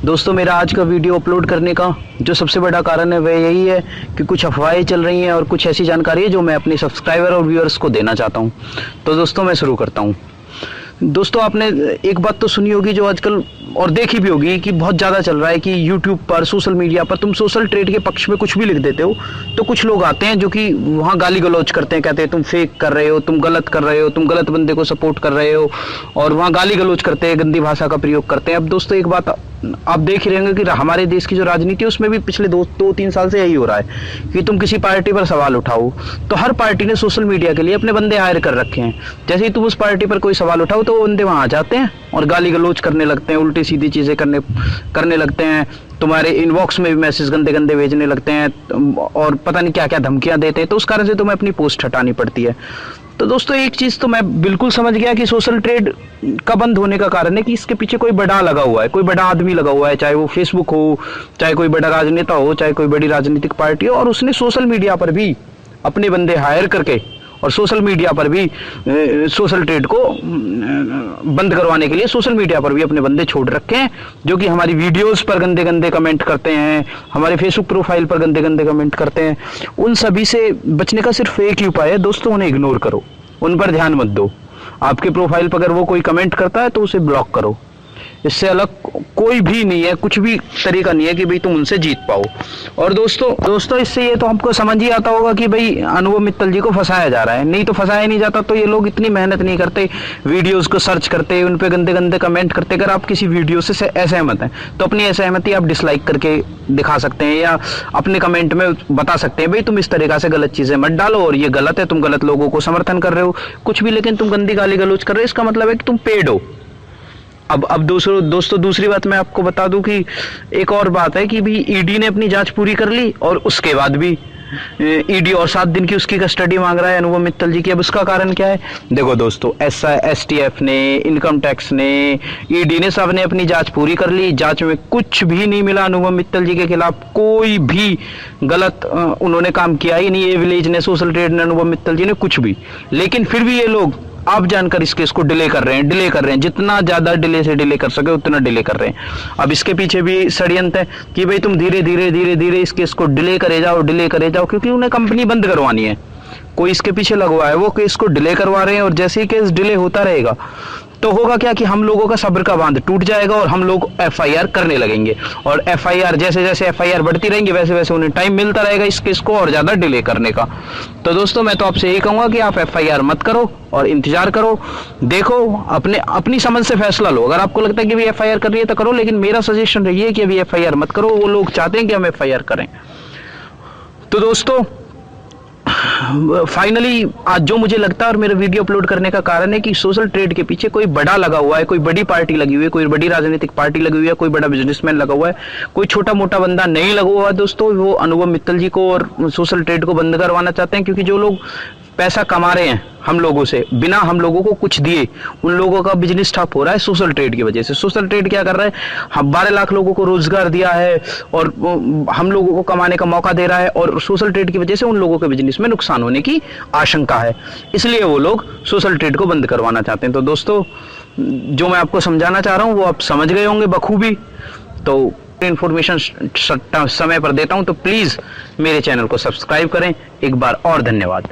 दोस्तों मेरा आज का वीडियो अपलोड करने का जो सबसे बड़ा कारण है वह यही है कि कुछ अफवाहें चल रही हैं और कुछ ऐसी जानकारी है जो मैं अपने सब्सक्राइबर और व्यूअर्स को देना चाहता हूं। तो दोस्तों मैं शुरू करता हूं। दोस्तों आपने एक बात तो सुनी होगी जो आजकल और देखी भी होगी कि बहुत ज़्यादा चल रहा है कि YouTube पर, सोशल मीडिया पर तुम सोशल ट्रेड के पक्ष में कुछ भी लिख देते हो तो कुछ लोग आते हैं जो कि वहाँ गाली गलौज करते हैं, कहते हैं तुम फेक कर रहे हो, तुम गलत कर रहे हो, तुम गलत बंदे को सपोर्ट कर रहे हो और वहाँ गाली गलौज करते हैं, गंदी भाषा का प्रयोग करते हैं। अब दोस्तों एक बात आप देख ही रहेंगे कि हमारे देश की जो राजनीति है उसमें भी पिछले दो तीन साल से यही हो रहा है कि तुम किसी पार्टी पर सवाल उठाओ तो हर पार्टी ने सोशल मीडिया के लिए अपने बंदे हायर कर रखे हैं। जैसे ही तुम उस पार्टी पर कोई सवाल उठाओ तो वो बंदे वहां आ जाते हैं और गाली गलौज करने लगते हैं, उल्टी सीधी चीजें करने लगते हैं, तुम्हारे इनबॉक्स में भी मैसेज गंदे गंदे भेजने लगते हैं और पता नहीं क्या क्या धमकियां देते हैं। तो उस कारण से तुम्हें अपनी पोस्ट हटानी पड़ती है। तो दोस्तों एक चीज तो मैं बिल्कुल समझ गया कि सोशल ट्रेड का बंद होने का कारण है कि इसके पीछे कोई बड़ा लगा हुआ है, कोई बड़ा आदमी लगा हुआ है, चाहे वो फेसबुक हो, चाहे कोई बड़ा राजनेता हो, चाहे कोई बड़ी राजनीतिक पार्टी हो, और उसने सोशल मीडिया पर भी अपने बंदे हायर करके और सोशल मीडिया पर भी सोशल ट्रेड को बंद करवाने के लिए सोशल मीडिया पर भी अपने बंदे छोड़ रखे हैं जो कि हमारी वीडियोस पर गंदे गंदे कमेंट करते हैं, हमारे फेसबुक प्रोफाइल पर गंदे गंदे कमेंट करते हैं। उन सभी से बचने का सिर्फ एक ही उपाय है दोस्तों, उन्हें इग्नोर करो, उन पर ध्यान मत दो। आपके प्रोफाइल पर अगर वो कोई कमेंट करता है तो उसे ब्लॉक करो। इससे अलग कोई भी नहीं है, कुछ भी तरीका नहीं है कि भाई तुम उनसे जीत पाओ। और दोस्तों इससे ये तो हमको समझ ही आता होगा कि भाई अनुभव मित्तल जी को फंसाया जा रहा है। नहीं तो फंसाया नहीं जाता तो ये लोग इतनी मेहनत नहीं करते, वीडियोस को सर्च करते, उन पे गंदे गंदे कमेंट करते। अगर आप किसी वीडियो से असहमत हैं तो अपनी असहमति आप डिसलाइक करके दिखा सकते हैं या अपने कमेंट में बता सकते हैं भाई तुम इस तरीका से गलत चीजें मत डालो और ये गलत है, तुम गलत लोगों को समर्थन कर रहे हो, कुछ भी, लेकिन तुम गंदी गाली गलौज कर रहे हो, इसका मतलब है कि तुम पेड हो। अब दोस्तों दूसरी बात मैं आपको बता दूं कि एक और बात है कि भी ईडी ने अपनी जांच पूरी कर ली और उसके बाद भी ईडी और 7 दिन की उसकी कस्टडी मांग रहा है अनुभव मित्तल जी की। अब उसका कारण क्या है? देखो दोस्तों, STF ने, इनकम टैक्स ने, ईडी ने, सब ने अपनी जांच पूरी कर ली। जांच में कुछ भी नहीं मिला अनुभव मित्तल जी के खिलाफ, कोई भी गलत उन्होंने काम किया ही नहीं, ये विलेज ने, सोशल ट्रेड ने, अनुभव मित्तल जी ने, कुछ भी। लेकिन फिर भी ये लोग आप जानकर इस केस को डिले कर रहे हैं, जितना ज्यादा डिले से डिले कर सके उतना डिले कर रहे हैं। अब इसके पीछे भी षड्यंत्र है कि भाई तुम धीरे धीरे इस केस को डिले करे जाओ, क्योंकि उन्हें कंपनी बंद करवानी है। कोई इसके पीछे लगवा है, वो केस को डिले करवा रहे हैं और जैसे ही केस डिले होता रहेगा तो होगा क्या कि हम लोगों का सब्र का बांध टूट जाएगा और हम लोग FIR करने लगेंगे और FIR जैसे FIR बढ़ती रहेंगी वैसे वैसे उन्हें टाइम मिलता रहेगा इस केस को और ज्यादा डिले करने का। तो दोस्तों मैं तो आपसे यही कहूंगा कि आप FIR मत करो और इंतजार करो, देखो, अपनी समझ से फैसला लो। अगर आपको लगता है कि भी FIR कर रही है तो करो, लेकिन मेरा सजेशन रही है कि अभी FIR मत करो। वो लोग चाहते हैं कि हम FIR करें। तो दोस्तों फाइनली आज जो मुझे लगता है और मेरा वीडियो अपलोड करने का कारण है कि सोशल ट्रेड के पीछे कोई बड़ा लगा हुआ है, कोई बड़ी पार्टी लगी हुई है, कोई बड़ी राजनीतिक पार्टी लगी हुई है, कोई बड़ा बिजनेसमैन लगा हुआ है, कोई छोटा मोटा बंदा नहीं लगा हुआ है। दोस्तों वो अनुभव मित्तल जी को और सोशल ट्रेड को बंद करवाना चाहते हैं, क्योंकि जो लोग पैसा कमा रहे हैं हम लोगों से बिना हम लोगों को कुछ दिए, उन लोगों का बिजनेस ठप हो रहा है सोशल ट्रेड की वजह से। सोशल ट्रेड क्या कर रहा है? हम 12 लाख लोगों को रोजगार दिया है और हम लोगों को कमाने का मौका दे रहा है और सोशल ट्रेड की वजह से उन लोगों के बिजनेस में नुकसान होने की आशंका है, इसलिए वो लोग सोशल ट्रेड को बंद करवाना चाहते हैं। तो दोस्तों जो मैं आपको समझाना चाह रहा हूँ वो आप समझ गए होंगे बखूबी। तो इंफॉर्मेशन समय पर देता हूं तो प्लीज मेरे चैनल को सब्सक्राइब करें। एक बार और धन्यवाद।